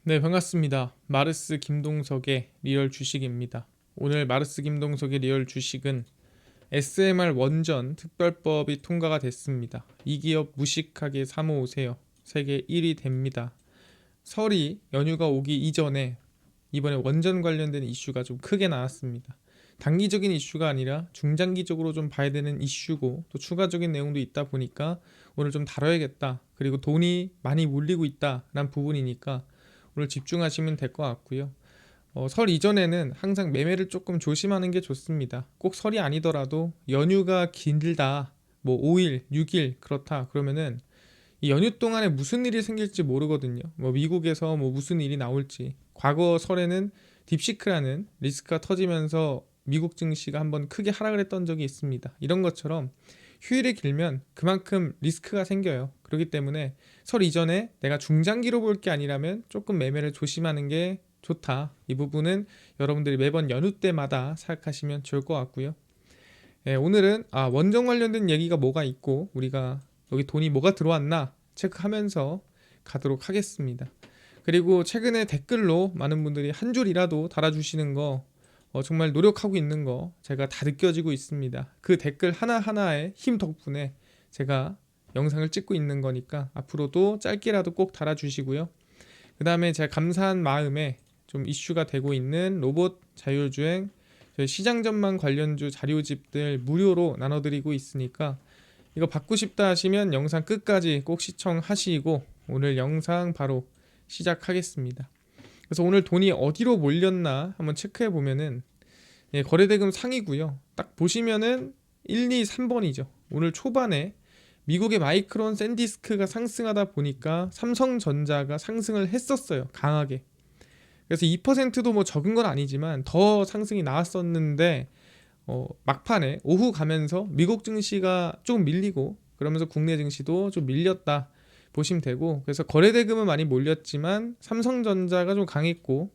네, 반갑습니다. 마르스 김동석의 리얼 주식입니다. 오늘 마르스 김동석의 리얼 주식은 SMR 원전 특별법이 통과가 됐습니다. 이 기업 무식하게 사모으세요. 세계 1위 됩니다. 설이 연휴가 오기 이전에 이번에 원전 관련된 이슈가 좀 크게 나왔습니다. 단기적인 이슈가 아니라 중장기적으로 좀 봐야 되는 이슈고 또 추가적인 내용도 있다 보니까 오늘 좀 다뤄야겠다. 그리고 돈이 많이 몰리고 있다라는 부분이니까 오늘 집중하시면 될 것 같고요. 설 이전에는 항상 매매를 조금 조심하는 게 좋습니다. 꼭 설이 아니더라도 연휴가 길다, 뭐 5일, 6일 그렇다 그러면은 이 연휴 동안에 무슨 일이 생길지 모르거든요. 뭐 미국에서 뭐 무슨 일이 나올지. 과거 설에는 딥시크라는 리스크가 터지면서 미국 증시가 한번 크게 하락을 했던 적이 있습니다. 이런 것처럼 휴일이 길면 그만큼 리스크가 생겨요. 그렇기 때문에 설 이전에 내가 중장기로 볼 게 아니라면 조금 매매를 조심하는 게 좋다. 이 부분은 여러분들이 매번 연휴 때마다 생각하시면 좋을 것 같고요. 오늘은 원전 관련된 얘기가 뭐가 있고 우리가 여기 돈이 뭐가 들어왔나 체크하면서 가도록 하겠습니다. 그리고 최근에 댓글로 많은 분들이 한 줄이라도 달아주시는 거 정말 노력하고 있는 거 제가 다 느껴지고 있습니다. 그 댓글 하나하나의 힘 덕분에 제가 영상을 찍고 있는 거니까 앞으로도 짧게라도 꼭 달아주시고요. 그 다음에 제가 감사한 마음에 좀 이슈가 되고 있는 로봇 자율주행 저희 시장 전망 관련주 자료집들 무료로 나눠드리고 있으니까 이거 받고 싶다 하시면 영상 끝까지 꼭 시청하시고 오늘 영상 바로 시작하겠습니다. 그래서 오늘 돈이 어디로 몰렸나 한번 체크해 보면은 거래대금 상이고요. 딱 보시면은 1, 2, 3번이죠. 오늘 초반에 미국의 마이크론 샌디스크가 상승하다 보니까 삼성전자가 상승을 했었어요. 강하게. 그래서 2%도 뭐 적은 건 아니지만 더 상승이 나왔었는데 막판에 오후 가면서 미국 증시가 조금 밀리고 그러면서 국내 증시도 좀 밀렸다 보시면 되고 그래서 거래대금은 많이 몰렸지만 삼성전자가 좀 강했고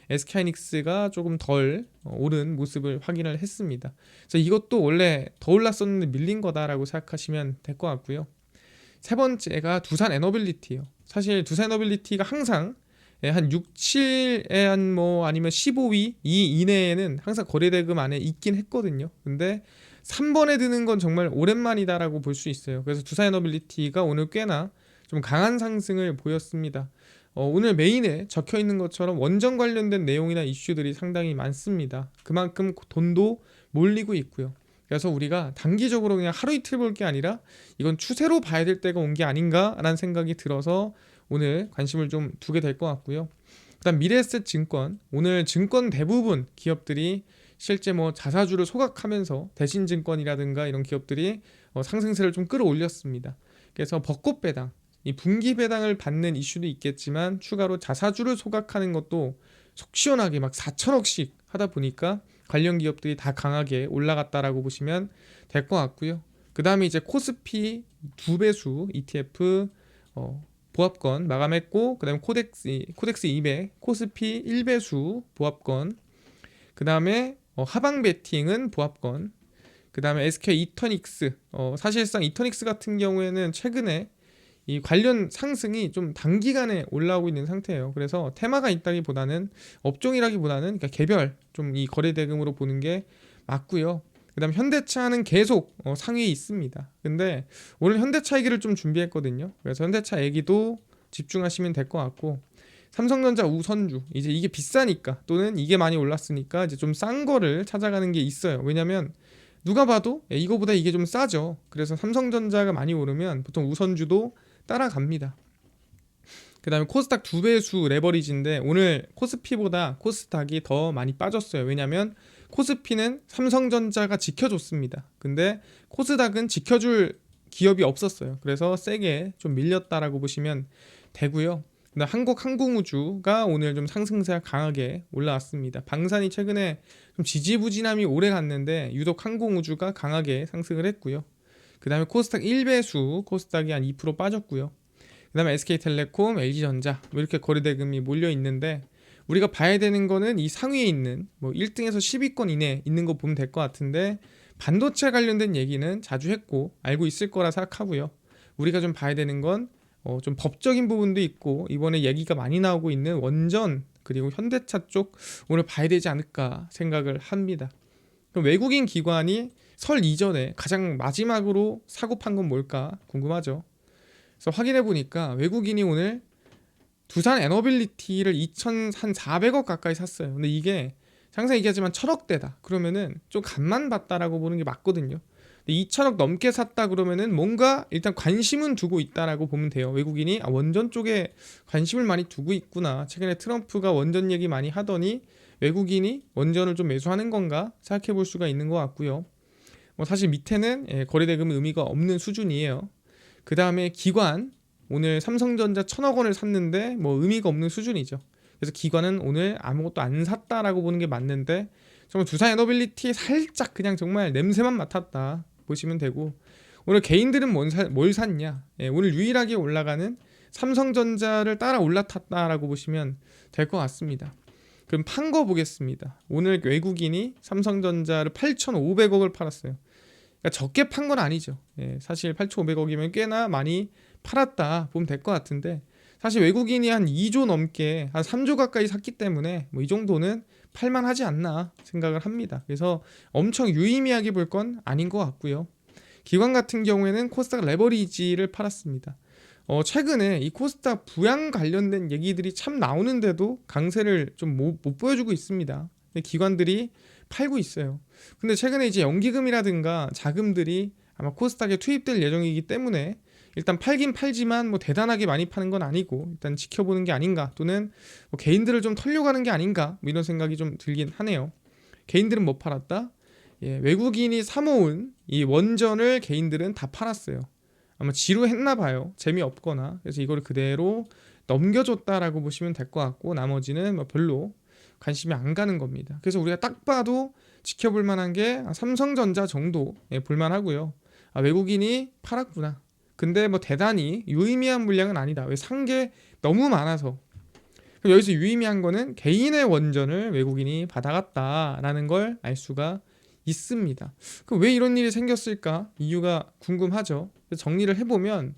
SK하이닉스가 조금 덜 오른 모습을 확인을 했습니다. 그래서 이것도 원래 더 올랐었는데 밀린 거다라고 생각하시면 될 것 같고요. 세 번째가 두산 에너빌리티예요. 사실 두산 에너빌리티가 항상 한 6, 7에 한 뭐 아니면 15위 이 이내에는 항상 거래대금 안에 있긴 했거든요. 근데 3번에 드는 건 정말 오랜만이다라고 볼 수 있어요. 그래서 두산 에너빌리티가 오늘 꽤나 좀 강한 상승을 보였습니다. 오늘 메인에 적혀 있는 것처럼 원전 관련된 내용이나 이슈들이 상당히 많습니다. 그만큼 돈도 몰리고 있고요. 그래서 우리가 단기적으로 그냥 하루 이틀 볼 게 아니라 이건 추세로 봐야 될 때가 온 게 아닌가라는 생각이 들어서 오늘 관심을 좀 두게 될 것 같고요. 그다음 미래에셋 증권 오늘 증권 대부분 기업들이 실제 뭐 자사주를 소각하면서 대신증권이라든가 이런 기업들이 상승세를 좀 끌어올렸습니다. 그래서 벚꽃 배당 이 분기 배당을 받는 이슈도 있겠지만 추가로 자사주를 소각하는 것도 속 시원하게 막 4천억씩 하다 보니까 관련 기업들이 다 강하게 올라갔다라고 보시면 될 것 같고요. 그 다음에 이제 코스피 두 배수 ETF 보합권 마감했고 그 다음에 코덱스 200 코스피 1배수 보합권 그 다음에 하방 베팅은 보합권 그 다음에 SK 이터닉스 사실상 이터닉스 같은 경우에는 최근에 이 관련 상승이 좀 단기간에 올라오고 있는 상태예요. 그래서 테마가 있다기보다는 업종이라기보다는 그러니까 개별 좀 이 거래 대금으로 보는 게 맞고요. 그다음 현대차는 계속 상위에 있습니다. 근데 오늘 현대차 얘기를 좀 준비했거든요. 그래서 현대차 얘기도 집중하시면 될 것 같고 삼성전자 우선주 이제 이게 비싸니까 또는 이게 많이 올랐으니까 이제 좀 싼 거를 찾아가는 게 있어요. 왜냐면 누가 봐도 이거보다 이게 좀 싸죠. 그래서 삼성전자가 많이 오르면 보통 우선주도 따라갑니다. 그 다음에 코스닥 두 배수 레버리지인데 오늘 코스피보다 코스닥이 더 많이 빠졌어요. 왜냐면 코스피는 삼성전자가 지켜줬습니다. 근데 코스닥은 지켜줄 기업이 없었어요. 그래서 세게 좀 밀렸다라고 보시면 되고요. 근데 한국항공우주가 오늘 좀 상승세가 강하게 올라왔습니다. 방산이 최근에 좀 지지부진함이 오래 갔는데 유독 항공우주가 강하게 상승을 했고요. 그 다음에 코스닥 1배수 코스닥이 한 2% 빠졌고요. 그 다음에 SK텔레콤, LG전자 뭐 이렇게 거래대금이 몰려 있는데 우리가 봐야 되는 거는 이 상위에 있는 뭐 1등에서 10위권 이내에 있는 거 보면 될 것 같은데 반도체 관련된 얘기는 자주 했고 알고 있을 거라 생각하고요. 우리가 좀 봐야 되는 건 좀 법적인 부분도 있고 이번에 얘기가 많이 나오고 있는 원전 그리고 현대차 쪽 오늘 봐야 되지 않을까 생각을 합니다. 그럼 외국인 기관이 설 이전에 가장 마지막으로 사고 판 건 뭘까 궁금하죠. 그래서 확인해 보니까 외국인이 오늘 두산 에너빌리티를 2,400억 가까이 샀어요. 근데 이게 항상 얘기하지만 1,000억대다. 그러면은 좀 간만 봤다라고 보는 게 맞거든요. 2천억 넘게 샀다 그러면은 뭔가 일단 관심은 두고 있다라고 보면 돼요. 외국인이 원전 쪽에 관심을 많이 두고 있구나. 최근에 트럼프가 원전 얘기 많이 하더니 외국인이 원전을 좀 매수하는 건가 생각해 볼 수가 있는 것 같고요. 사실 밑에는 거래대금은 의미가 없는 수준이에요. 그 다음에 기관 오늘 삼성전자 1,000억 원을 샀는데 의미가 없는 수준이죠. 그래서 기관은 오늘 아무것도 안 샀다라고 보는 게 맞는데 정말 두산 에너빌리티 살짝 그냥 정말 냄새만 맡았다 보시면 되고 오늘 개인들은 뭘 샀냐? 오늘 유일하게 올라가는 삼성전자를 따라 올라탔다라고 보시면 될 것 같습니다. 그럼 판 거 보겠습니다. 오늘 외국인이 삼성전자를 8,500억을 팔았어요. 그러니까 적게 판 건 아니죠. 사실 8,500억이면 꽤나 많이 팔았다 보면 될 것 같은데 사실 외국인이 한 2조 넘게 한 3조 가까이 샀기 때문에 이 정도는 팔만하지 않나 생각을 합니다. 그래서 엄청 유의미하게 볼 건 아닌 것 같고요. 기관 같은 경우에는 코스닥 레버리지를 팔았습니다. 최근에 이 코스닥 부양 관련된 얘기들이 참 나오는데도 강세를 좀 못 보여주고 있습니다. 기관들이 팔고 있어요. 근데 최근에 이제 연기금이라든가 자금들이 아마 코스닥에 투입될 예정이기 때문에 일단 팔긴 팔지만 대단하게 많이 파는 건 아니고 일단 지켜보는 게 아닌가 또는 개인들을 좀 털려가는 게 아닌가 이런 생각이 좀 들긴 하네요. 개인들은 못 팔았다? 외국인이 사모은 이 원전을 개인들은 다 팔았어요. 아마 지루했나 봐요. 재미없거나. 그래서 이거를 그대로 넘겨줬다라고 보시면 될 것 같고 나머지는 별로 관심이 안 가는 겁니다. 그래서 우리가 딱 봐도 지켜볼 만한 게 삼성전자 정도 볼만하고요. 외국인이 팔았구나. 근데 대단히 유의미한 물량은 아니다. 왜 산 게 너무 많아서. 그럼 여기서 유의미한 거는 개인의 원전을 외국인이 받아갔다라는 걸 알 수가 있습니다. 그럼 왜 이런 일이 생겼을까? 이유가 궁금하죠. 그래서 정리를 해보면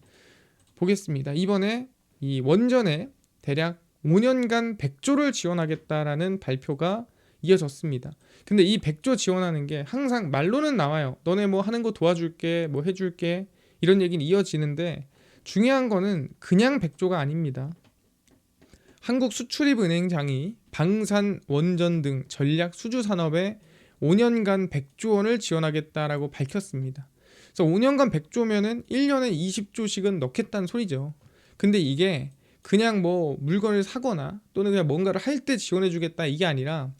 보겠습니다. 이번에 이 원전에 대략 5년간 100조를 지원하겠다라는 발표가 이어졌습니다. 근데 이 100조 지원하는 게 항상 말로는 나와요. 너네 하는 거 도와줄게, 해줄게 이런 얘기는 이어지는데 중요한 거는 그냥 100조가 아닙니다. 한국수출입은행장이 방산, 원전 등 전략 수주 산업에 5년간 100조 원을 지원하겠다라고 밝혔습니다. 그래서 5년간 100조면은 1년에 20조씩은 넣겠다는 소리죠. 근데 이게 그냥 물건을 사거나 또는 그냥 뭔가를 할 때 지원해주겠다 이게 아니라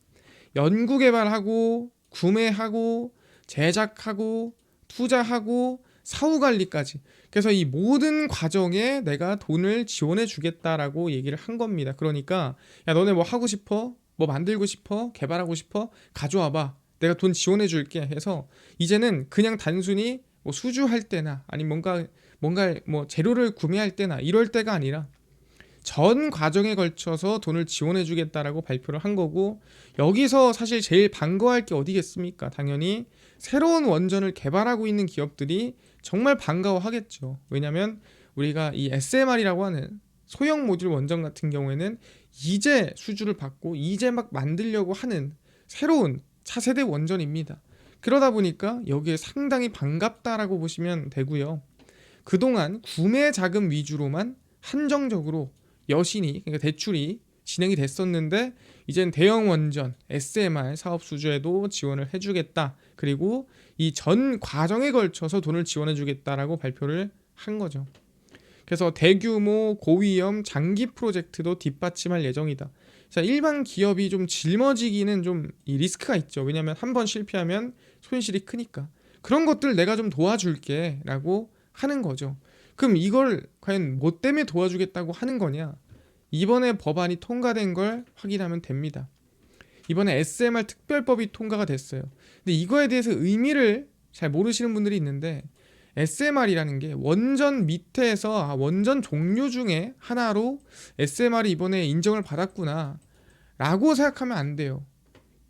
연구개발하고 구매하고 제작하고 투자하고 사후관리까지 그래서 이 모든 과정에 내가 돈을 지원해 주겠다라고 얘기를 한 겁니다. 그러니까 야 너네 하고 싶어? 만들고 싶어? 개발하고 싶어? 가져와봐. 내가 돈 지원해 줄게 해서 이제는 그냥 단순히 수주할 때나 아니면 뭔가 재료를 구매할 때나 이럴 때가 아니라 전 과정에 걸쳐서 돈을 지원해 주겠다라고 발표를 한 거고 여기서 사실 제일 반가워할 게 어디겠습니까? 당연히 새로운 원전을 개발하고 있는 기업들이 정말 반가워하겠죠. 왜냐하면 우리가 이 SMR이라고 하는 소형 모듈 원전 같은 경우에는 이제 수주를 받고 이제 막 만들려고 하는 새로운 차세대 원전입니다. 그러다 보니까 여기에 상당히 반갑다라고 보시면 되고요. 그동안 구매 자금 위주로만 한정적으로 여신이 그러니까 대출이 진행이 됐었는데 이젠 대형 원전 SMR 사업 수주에도 지원을 해주겠다. 그리고 이 전 과정에 걸쳐서 돈을 지원해주겠다라고 발표를 한 거죠. 그래서 대규모 고위험 장기 프로젝트도 뒷받침할 예정이다. 자, 일반 기업이 좀 짊어지기는 좀 이 리스크가 있죠. 왜냐하면 한 번 실패하면 손실이 크니까. 그런 것들 내가 좀 도와줄게 라고 하는 거죠. 그럼 이걸 과연 뭐 때문에 도와주겠다고 하는 거냐? 이번에 법안이 통과된 걸 확인하면 됩니다. 이번에 SMR 특별법이 통과가 됐어요. 근데 이거에 대해서 의미를 잘 모르시는 분들이 있는데 SMR이라는 게 원전 밑에서 원전 종류 중에 하나로 SMR이 이번에 인정을 받았구나 라고 생각하면 안 돼요.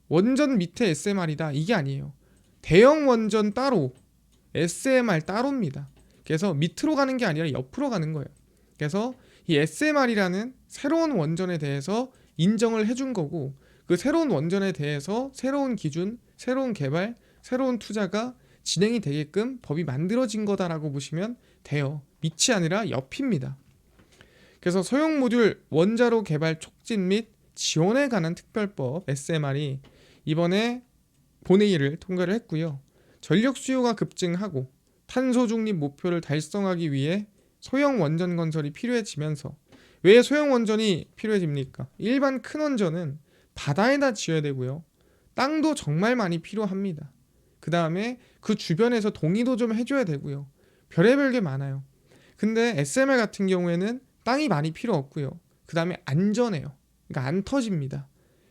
원전 밑에 SMR이다 이게 아니에요. 대형 원전 따로 SMR 따로입니다. 그래서 밑으로 가는 게 아니라 옆으로 가는 거예요. 그래서 이 SMR이라는 새로운 원전에 대해서 인정을 해준 거고, 그 새로운 원전에 대해서 새로운 기준, 새로운 개발, 새로운 투자가 진행이 되게끔 법이 만들어진 거다라고 보시면 돼요. 밑이 아니라 옆입니다. 그래서 소형 모듈 원자로 개발 촉진 및 지원에 관한 특별법 SMR이 이번에 본회의를 통과를 했고요. 전력 수요가 급증하고 탄소 중립 목표를 달성하기 위해 소형 원전 건설이 필요해지면서, 왜 소형 원전이 필요해집니까? 일반 큰 원전은 바다에다 지어야 되고요. 땅도 정말 많이 필요합니다. 그 다음에 그 주변에서 동의도 좀 해줘야 되고요. 별의별 게 많아요. 근데 SMR 같은 경우에는 땅이 많이 필요 없고요. 그 다음에 안전해요. 그러니까 안 터집니다.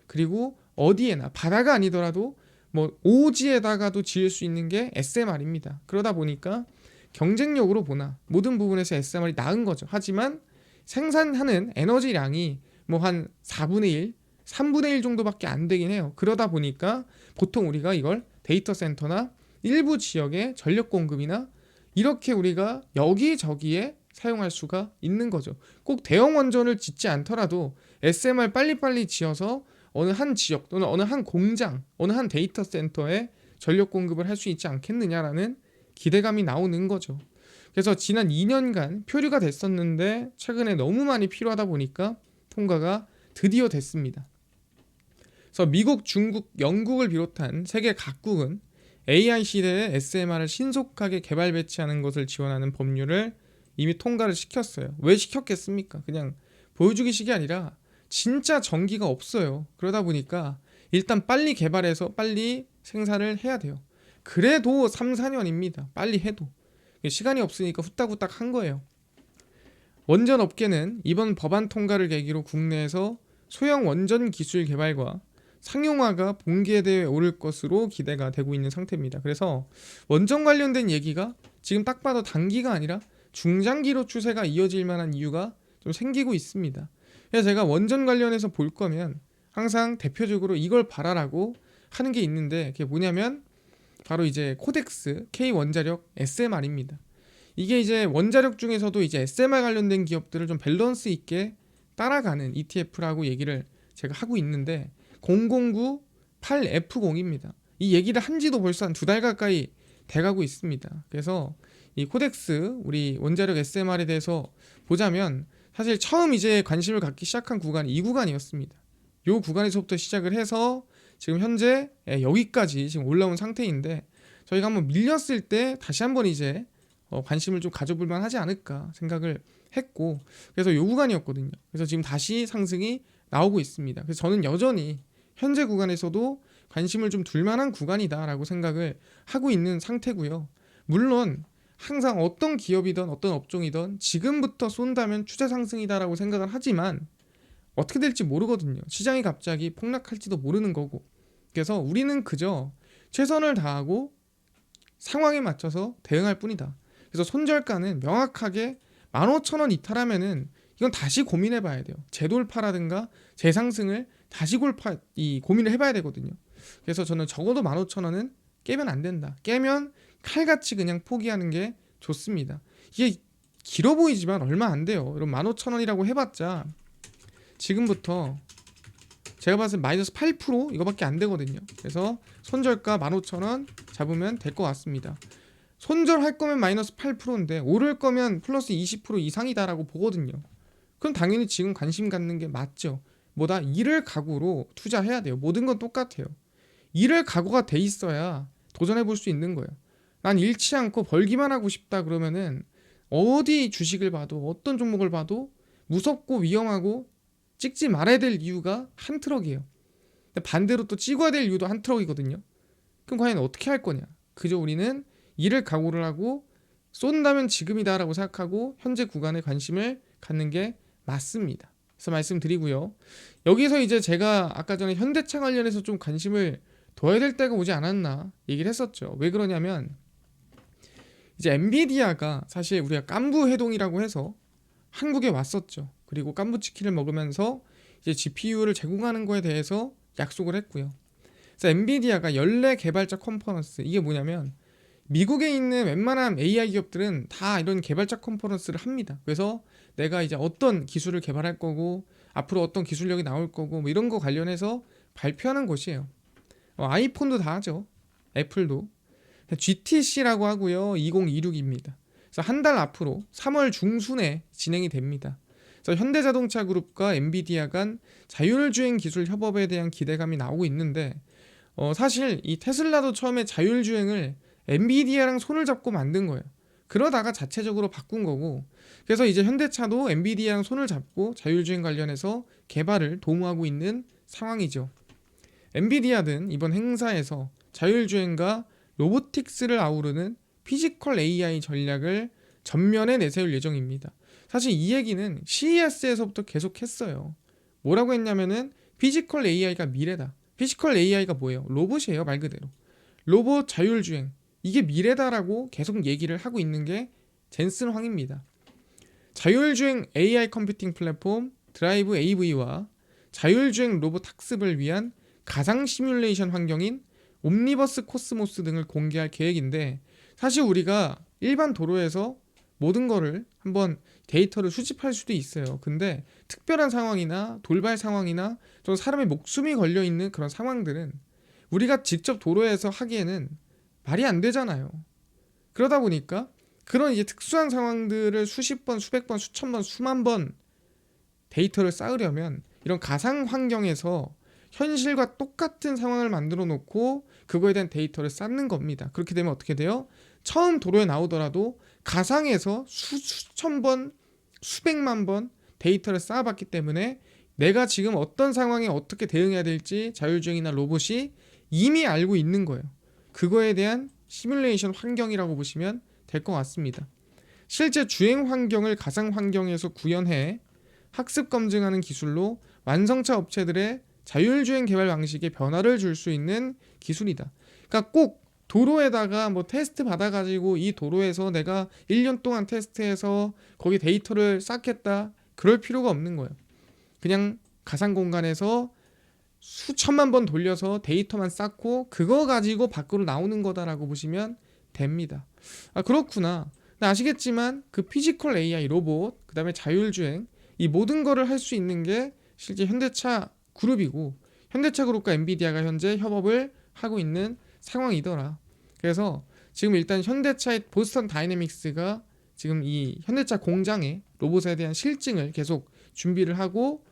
그리고 어디에나, 바다가 아니더라도 뭐 오지에다가도 지을 수 있는 게 SMR입니다. 그러다 보니까 경쟁력으로 보나 모든 부분에서 SMR이 나은 거죠. 하지만 생산하는 에너지량이 뭐 한 4분의 1, 3분의 1 정도밖에 안 되긴 해요. 그러다 보니까 보통 우리가 이걸 데이터 센터나 일부 지역의 전력 공급이나 이렇게 우리가 여기저기에 사용할 수가 있는 거죠. 꼭 대형 원전을 짓지 않더라도 SMR 빨리빨리 지어서 어느 한 지역 또는 어느 한 공장, 어느 한 데이터 센터에 전력 공급을 할 수 있지 않겠느냐라는 기대감이 나오는 거죠. 그래서 지난 2년간 표류가 됐었는데 최근에 너무 많이 필요하다 보니까 통과가 드디어 됐습니다. 그래서 미국, 중국, 영국을 비롯한 세계 각국은 AI 시대에 SMR을 신속하게 개발 배치하는 것을 지원하는 법률을 이미 통과를 시켰어요. 왜 시켰겠습니까? 그냥 보여주기식이 아니라 진짜 전기가 없어요. 그러다 보니까 일단 빨리 개발해서 빨리 생산을 해야 돼요. 그래도 3, 4년입니다. 빨리 해도. 시간이 없으니까 후딱후딱 한 거예요. 원전 업계는 이번 법안 통과를 계기로 국내에서 소형 원전 기술 개발과 상용화가 본계대에 오를 것으로 기대가 되고 있는 상태입니다. 그래서 원전 관련된 얘기가 지금 딱 봐도 단기가 아니라 중장기로 추세가 이어질 만한 이유가 좀 생기고 있습니다. 그래서 제가 원전 관련해서 볼 거면 항상 대표적으로 이걸 봐라라고 하는 게 있는데, 그게 뭐냐면 바로 이제 코덱스, K 원자력, SMR입니다. 이게 이제 원자력 중에서도 이제 SMR 관련된 기업들을 좀 밸런스 있게 따라가는 ETF라고 얘기를 제가 하고 있는데 0098F0입니다. 이 얘기를 한 지도 벌써 한 2달 가까이 돼가고 있습니다. 그래서 이 코덱스, 우리 원자력 SMR에 대해서 보자면 사실 처음 이제 관심을 갖기 시작한 구간이 이 구간이었습니다. 이 구간에서부터 시작을 해서 지금 현재 여기까지 지금 올라온 상태인데, 저희가 한번 밀렸을 때 다시 한번 이제 관심을 좀 가져볼 만하지 않을까 생각을 했고, 그래서 이 구간이었거든요. 그래서 지금 다시 상승이 나오고 있습니다. 그래서 저는 여전히 현재 구간에서도 관심을 좀 둘 만한 구간이다라고 생각을 하고 있는 상태고요. 물론 항상 어떤 기업이든 어떤 업종이든 지금부터 쏜다면 추세 상승이다라고 생각을 하지만 어떻게 될지 모르거든요. 시장이 갑자기 폭락할지도 모르는 거고. 그래서 우리는 그저 최선을 다하고 상황에 맞춰서 대응할 뿐이다. 그래서 손절가는 명확하게 15,000원 이탈하면은 이건 다시 고민해 봐야 돼요. 재돌파라든가 재상승을 다시 고민을 해봐야 되거든요. 그래서 저는 적어도 15,000원은 깨면 안 된다. 깨면 칼같이 그냥 포기하는 게 좋습니다. 이게 길어 보이지만 얼마 안 돼요. 여러분 15,000원이라고 해봤자 지금부터 제가 봤을 때 마이너스 8% 이거밖에 안 되거든요. 그래서 손절가 15,000원 잡으면 될 것 같습니다. 손절할 거면 마이너스 8%인데 오를 거면 플러스 20% 이상이다라고 보거든요. 그럼 당연히 지금 관심 갖는 게 맞죠. 뭐다 이를 각오로 투자해야 돼요. 모든 건 똑같아요. 이를 각오가 돼 있어야 도전해 볼 수 있는 거예요. 난 잃지 않고 벌기만 하고 싶다 그러면은 어디 주식을 봐도 어떤 종목을 봐도 무섭고 위험하고 찍지 말아야 될 이유가 한 트럭이에요. 근데 반대로 또 찍어야 될 이유도 한 트럭이거든요. 그럼 과연 어떻게 할 거냐? 그저 우리는 이를 각오를 하고 쏜다면 지금이다라고 생각하고 현재 구간에 관심을 갖는 게 맞습니다. 그래서 말씀드리고요. 여기서 이제 제가 아까 전에 현대차 관련해서 좀 관심을 둬야 될 때가 오지 않았나 얘기를 했었죠. 왜 그러냐면 이제 엔비디아가 사실 우리가 깐부 해동이라고 해서 한국에 왔었죠. 그리고 깐부 치킨을 먹으면서 이제 GPU를 제공하는 거에 대해서 약속을 했고요. 그래서 엔비디아가 연례 개발자 컨퍼런스, 이게 뭐냐면 미국에 있는 웬만한 AI 기업들은 다 이런 개발자 컨퍼런스를 합니다. 그래서 내가 이제 어떤 기술을 개발할 거고 앞으로 어떤 기술력이 나올 거고 뭐 이런 거 관련해서 발표하는 곳이에요. 아이폰도 다 하죠. 애플도. GTC라고 하고요. 2026입니다. 그래서 한 달 앞으로 3월 중순에 진행이 됩니다. 그래서 현대자동차 그룹과 엔비디아 간 자율주행 기술 협업에 대한 기대감이 나오고 있는데 사실 이 테슬라도 처음에 자율주행을 엔비디아랑 손을 잡고 만든 거예요. 그러다가 자체적으로 바꾼 거고 그래서 이제 현대차도 엔비디아랑 손을 잡고 자율주행 관련해서 개발을 도모하고 있는 상황이죠. 엔비디아는 이번 행사에서 자율주행과 로보틱스를 아우르는 피지컬 AI 전략을 전면에 내세울 예정입니다. 사실 이 얘기는 CES에서부터 계속 했어요. 뭐라고 했냐면은 피지컬 AI가 미래다. 피지컬 AI가 뭐예요? 로봇이에요, 말 그대로. 로봇 자율주행. 이게 미래다라고 계속 얘기를 하고 있는 게 젠슨 황입니다. 자율주행 AI 컴퓨팅 플랫폼 드라이브 AV와 자율주행 로봇 학습을 위한 가상 시뮬레이션 환경인 옴니버스 코스모스 등을 공개할 계획인데 사실 우리가 일반 도로에서 모든 거를 한번 데이터를 수집할 수도 있어요. 근데 특별한 상황이나 돌발 상황이나 좀 사람의 목숨이 걸려 있는 그런 상황들은 우리가 직접 도로에서 하기에는 말이 안 되잖아요. 그러다 보니까 그런 이제 특수한 상황들을 수십 번, 수백 번, 수천 번, 수만 번 데이터를 쌓으려면 이런 가상 환경에서 현실과 똑같은 상황을 만들어 놓고 그거에 대한 데이터를 쌓는 겁니다. 그렇게 되면 어떻게 돼요? 처음 도로에 나오더라도 가상에서 수천 번, 수백만 번 데이터를 쌓아봤기 때문에 내가 지금 어떤 상황에 어떻게 대응해야 될지 자율주행이나 로봇이 이미 알고 있는 거예요. 그거에 대한 시뮬레이션 환경이라고 보시면 될 것 같습니다. 실제 주행 환경을 가상 환경에서 구현해 학습 검증하는 기술로 완성차 업체들의 자율주행 개발 방식에 변화를 줄 수 있는 기술이다. 그러니까 꼭 도로에다가 뭐 테스트 받아가지고 이 도로에서 내가 1년 동안 테스트해서 거기 데이터를 쌓겠다. 그럴 필요가 없는 거예요. 그냥 가상 공간에서 수천만 번 돌려서 데이터만 쌓고 그거 가지고 밖으로 나오는 거다라고 보시면 됩니다. 그렇구나. 아시겠지만 그 피지컬 AI 로봇 그 다음에 자율주행 이 모든 거를 할 수 있는 게 실제 현대차 그룹이고 현대차 그룹과 엔비디아가 현재 협업을 하고 있는 상황이더라. 그래서 지금 일단 현대차의 보스턴 다이내믹스가 지금 이 현대차 공장에 로봇에 대한 실증을 계속 준비를 하고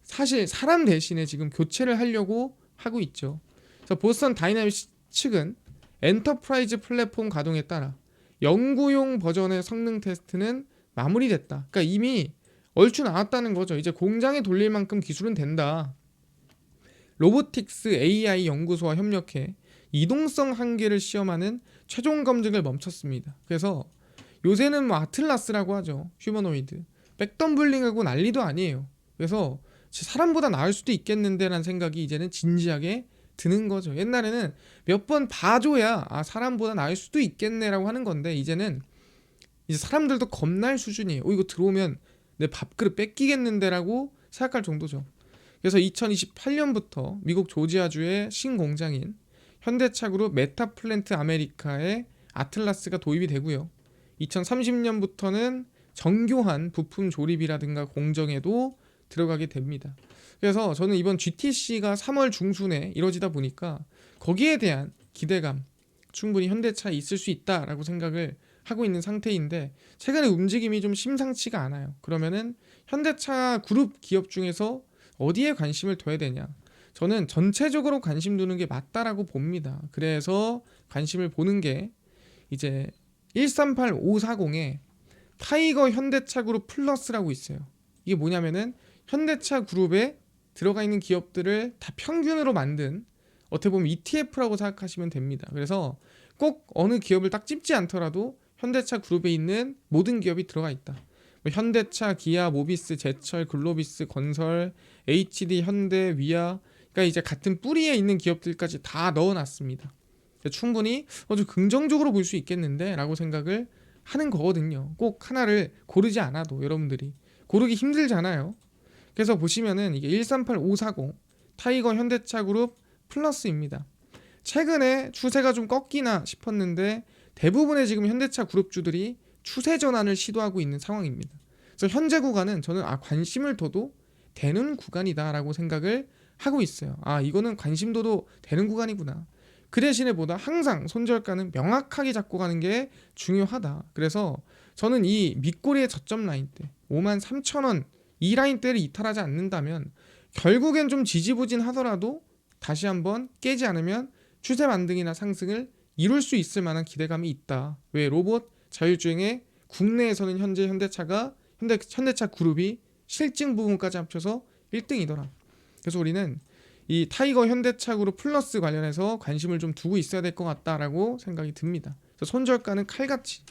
사실 사람 대신에 지금 교체를 하려고 하고 있죠. 그래서 보스턴 다이내믹스 측은 엔터프라이즈 플랫폼 가동에 따라 연구용 버전의 성능 테스트는 마무리됐다. 그러니까 이미 얼추 나왔다는 거죠. 이제 공장에 돌릴 만큼 기술은 된다. 로보틱스 AI 연구소와 협력해 이동성 한계를 시험하는 최종 검증을 멈췄습니다. 그래서 요새는 뭐 아틀라스라고 하죠. 휴머노이드. 백덤블링하고 난리도 아니에요. 그래서 사람보다 나을 수도 있겠는데 라는 생각이 이제는 진지하게 드는 거죠. 옛날에는 몇 번 봐줘야 사람보다 나을 수도 있겠네라고 하는 건데 이제는 이제 사람들도 겁날 수준이에요. 이거 들어오면 내 밥그릇 뺏기겠는데라고 생각할 정도죠. 그래서 2028년부터 미국 조지아주의 신공장인 현대차그룹 메타플랜트 아메리카의 아틀라스가 도입이 되고요. 2030년부터는 정교한 부품 조립이라든가 공정에도 들어가게 됩니다. 그래서 저는 이번 GTC가 3월 중순에 이뤄지다 보니까 거기에 대한 기대감 충분히 현대차에 있을 수 있다라고 생각을 하고 있는 상태인데 최근에 움직임이 좀 심상치가 않아요. 그러면은 현대차 그룹 기업 중에서 어디에 관심을 둬야 되냐? 저는 전체적으로 관심 두는 게 맞다라고 봅니다. 그래서 관심을 보는 게 이제 138540에 타이거 현대차 그룹 플러스라고 있어요. 이게 뭐냐면은 현대차 그룹에 들어가 있는 기업들을 다 평균으로 만든 어떻게 보면 ETF라고 생각하시면 됩니다. 그래서 꼭 어느 기업을 딱 찝지 않더라도 현대차 그룹에 있는 모든 기업이 들어가 있다. 뭐 현대차, 기아, 모비스, 제철, 글로비스, 건설, HD, 현대, 위아 그러니까 이제 같은 뿌리에 있는 기업들까지 다 넣어놨습니다. 충분히 좀 긍정적으로 볼 수 있겠는데 라고 생각을 하는 거거든요. 꼭 하나를 고르지 않아도 여러분들이 고르기 힘들잖아요. 그래서 보시면은 이게 138540 타이거 현대차 그룹 플러스입니다. 최근에 추세가 좀 꺾이나 싶었는데 대부분의 지금 현대차 그룹주들이 추세 전환을 시도하고 있는 상황입니다. 그래서 현재 구간은 저는 관심을 둬도 되는 구간이다라고 생각을 하고 있어요. 이거는 관심도도 되는 구간이구나. 그 대신에 보다 항상 손절가는 명확하게 잡고 가는 게 중요하다. 그래서 저는 이 밑꼬리의 저점 라인 때 53,000원 이 라인 대를 이탈하지 않는다면 결국엔 좀 지지부진하더라도 다시 한번 깨지 않으면 추세 반등이나 상승을 이룰 수 있을 만한 기대감이 있다. 왜 로봇 자율주행에 국내에서는 현재 현대차 그룹이 실증 부분까지 합쳐서 1등이더라. 그래서 우리는 이 타이거 현대차 그룹 플러스 관련해서 관심을 좀 두고 있어야 될 것 같다라고 생각이 듭니다. 그래서 손절가는 칼같이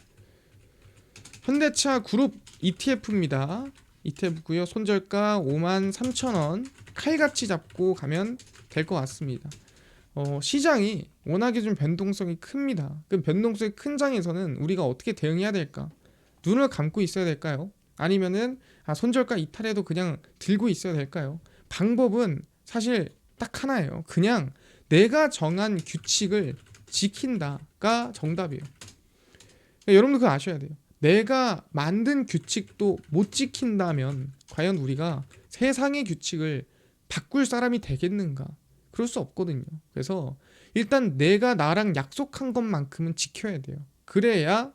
현대차 그룹 ETF입니다. ETF고요. 손절가 53,000원 칼같이 잡고 가면 될 것 같습니다. 시장이 워낙에 좀 변동성이 큽니다. 그 변동성이 큰 장에서는 우리가 어떻게 대응해야 될까? 눈을 감고 있어야 될까요? 아니면은 손절가 이탈해도 그냥 들고 있어야 될까요? 방법은 사실 딱 하나예요. 그냥 내가 정한 규칙을 지킨다가 정답이에요. 그러니까 여러분도 그거 아셔야 돼요. 내가 만든 규칙도 못 지킨다면 과연 우리가 세상의 규칙을 바꿀 사람이 되겠는가? 그럴 수 없거든요. 그래서 일단 내가 나랑 약속한 것만큼은 지켜야 돼요. 그래야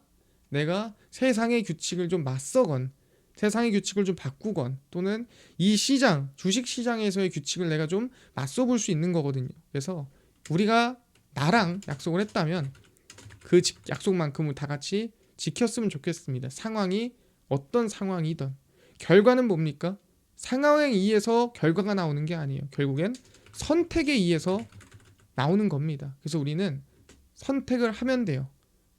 내가 세상의 규칙을 좀 맞서건 세상의 규칙을 좀 바꾸건 또는 이 시장, 주식 시장에서의 규칙을 내가 좀 맞서 볼 수 있는 거거든요. 그래서 우리가 나랑 약속을 했다면 그 약속만큼은 다 같이 지켰으면 좋겠습니다. 상황이 어떤 상황이든 결과는 뭡니까? 상황에 의해서 결과가 나오는 게 아니에요. 결국엔 선택에 의해서 나오는 겁니다. 그래서 우리는 선택을 하면 돼요.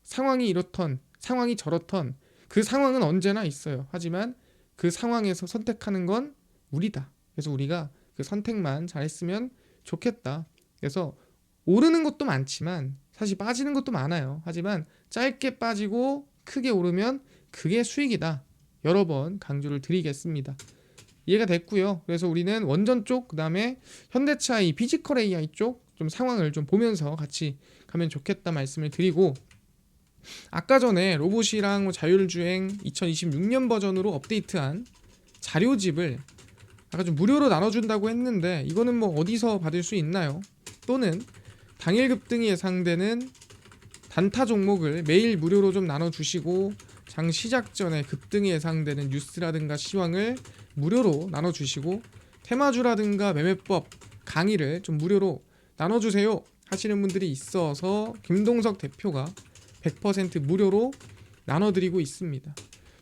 상황이 이렇던 상황이 저렇던 그 상황은 언제나 있어요. 하지만 그 상황에서 선택하는 건 우리다. 그래서 우리가 그 선택만 잘했으면 좋겠다. 그래서 오르는 것도 많지만 사실 빠지는 것도 많아요. 하지만 짧게 빠지고 크게 오르면 그게 수익이다. 여러 번 강조를 드리겠습니다. 이해가 됐고요. 그래서 우리는 원전 쪽, 그 다음에 현대차 이 피지컬 AI 쪽 좀 상황을 좀 보면서 같이 가면 좋겠다 말씀을 드리고, 아까 전에 로봇이랑 자율주행 2026년 버전으로 업데이트한 자료집을 아까 좀 무료로 나눠준다고 했는데 이거는 뭐 어디서 받을 수 있나요? 또는 당일 급등이 예상되는 단타 종목을 매일 무료로 좀 나눠주시고 장 시작 전에 급등이 예상되는 뉴스라든가 시황을 무료로 나눠주시고 테마주라든가 매매법 강의를 좀 무료로 나눠주세요 하시는 분들이 있어서 김동석 대표가 100% 무료로 나눠드리고 있습니다.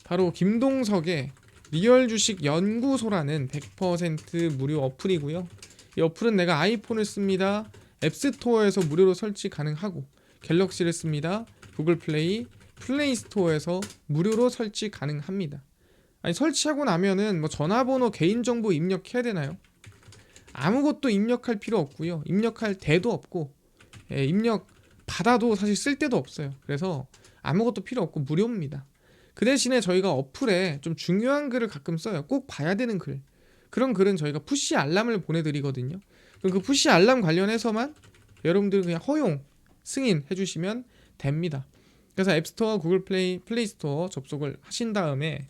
바로 김동석의 리얼 주식 연구소라는 100% 무료 어플이고요. 이 어플은 내가 아이폰을 씁니다. 앱스토어에서 무료로 설치 가능하고 갤럭시를 씁니다. 구글 플레이, 플레이 스토어에서 무료로 설치 가능합니다. 아니 설치하고 나면은 뭐 전화번호 개인정보 입력해야 되나요? 아무것도 입력할 필요 없고요. 입력할 데도 없고 입력 받아도 사실 쓸 데도 없어요. 그래서 아무것도 필요 없고 무료입니다. 그 대신에 저희가 어플에 좀 중요한 글을 가끔 써요. 꼭 봐야 되는 글. 그런 글은 저희가 푸시 알람을 보내드리거든요. 그럼 그 푸시 알람 관련해서만 여러분들 그냥 허용, 승인 해주시면 됩니다. 그래서 앱스토어, 구글 플레이, 플레이스토어 접속을 하신 다음에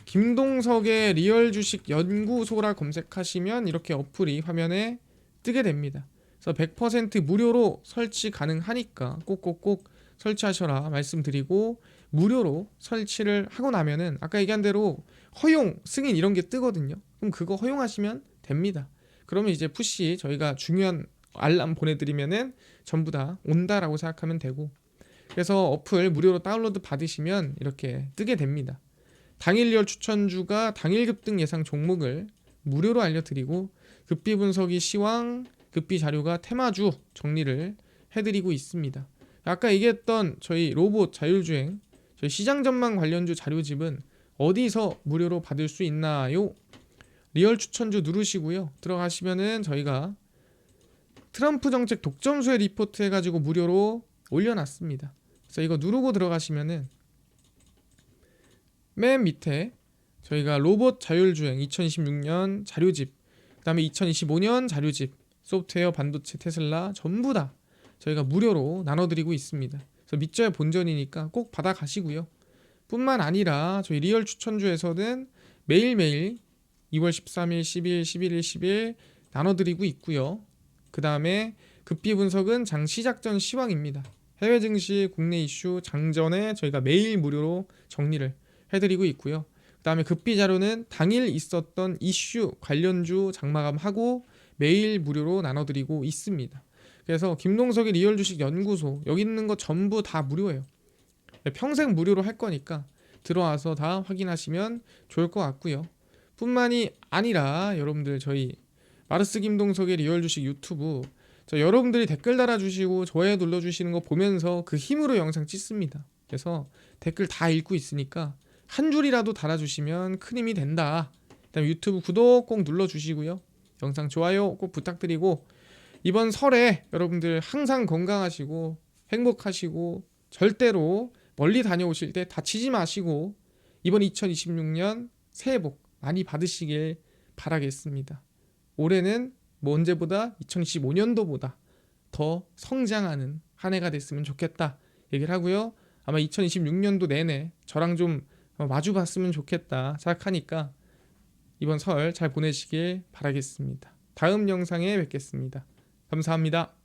김동석의 리얼 주식 연구소라 검색하시면 이렇게 어플이 화면에 뜨게 됩니다. 그래서 100% 무료로 설치 가능하니까 꼭꼭꼭 설치하셔라 말씀드리고, 무료로 설치를 하고 나면은 아까 얘기한 대로 허용, 승인 이런 게 뜨거든요. 그럼 그거 허용하시면 됩니다. 그러면 이제 푸시 저희가 중요한 알람 보내드리면은 전부 다 온다라고 생각하면 되고, 그래서 어플 무료로 다운로드 받으시면 이렇게 뜨게 됩니다. 당일 리얼 추천주가 당일 급등 예상 종목을 무료로 알려드리고, 급비 분석이 시황, 급비 자료가 테마주 정리를 해드리고 있습니다. 아까 얘기했던 저희 로봇 자율주행 저희 시장 전망 관련주 자료집은 어디서 무료로 받을 수 있나요? 리얼 추천주 누르시고요. 들어가시면은 저희가 트럼프 정책 독점수의 리포트 해가지고 무료로 올려놨습니다. 그래서 이거 누르고 들어가시면은 맨 밑에 저희가 로봇 자율주행 2026년 자료집, 그 다음에 2025년 자료집, 소프트웨어, 반도체, 테슬라 전부 다 저희가 무료로 나눠드리고 있습니다. 그래서 믿져야 본전이니까 꼭 받아가시고요. 뿐만 아니라 저희 리얼 추천주에서는 매일매일 2월 13일, 10일, 11일, 10일 나눠드리고 있고요. 그 다음에 급비 분석은 장 시작 전 시황입니다. 해외 증시, 국내 이슈 장전에 저희가 매일 무료로 정리를 해드리고 있고요. 그 다음에 급비 자료는 당일 있었던 이슈 관련주 장마감하고 매일 무료로 나눠드리고 있습니다. 그래서 김동석의 리얼 주식 연구소 여기 있는 거 전부 다 무료예요. 평생 무료로 할 거니까 들어와서 다 확인하시면 좋을 것 같고요. 뿐만이 아니라 여러분들 저희 마르스 김동석의 리얼 주식 유튜브 여러분들이 댓글 달아주시고 좋아요 눌러주시는 거 보면서 그 힘으로 영상 찍습니다. 그래서 댓글 다 읽고 있으니까 한 줄이라도 달아주시면 큰 힘이 된다. 그다음에 유튜브 구독 꼭 눌러주시고요. 영상 좋아요 꼭 부탁드리고 이번 설에 여러분들 항상 건강하시고 행복하시고 절대로 멀리 다녀오실 때 다치지 마시고 이번 2026년 새해 복 많이 받으시길 바라겠습니다. 올해는 뭐 언제보다 2025년도보다 더 성장하는 한 해가 됐으면 좋겠다 얘기를 하고요. 아마 2026년도 내내 저랑 좀 마주 봤으면 좋겠다 생각하니까 이번 설 잘 보내시길 바라겠습니다. 다음 영상에 뵙겠습니다. 감사합니다.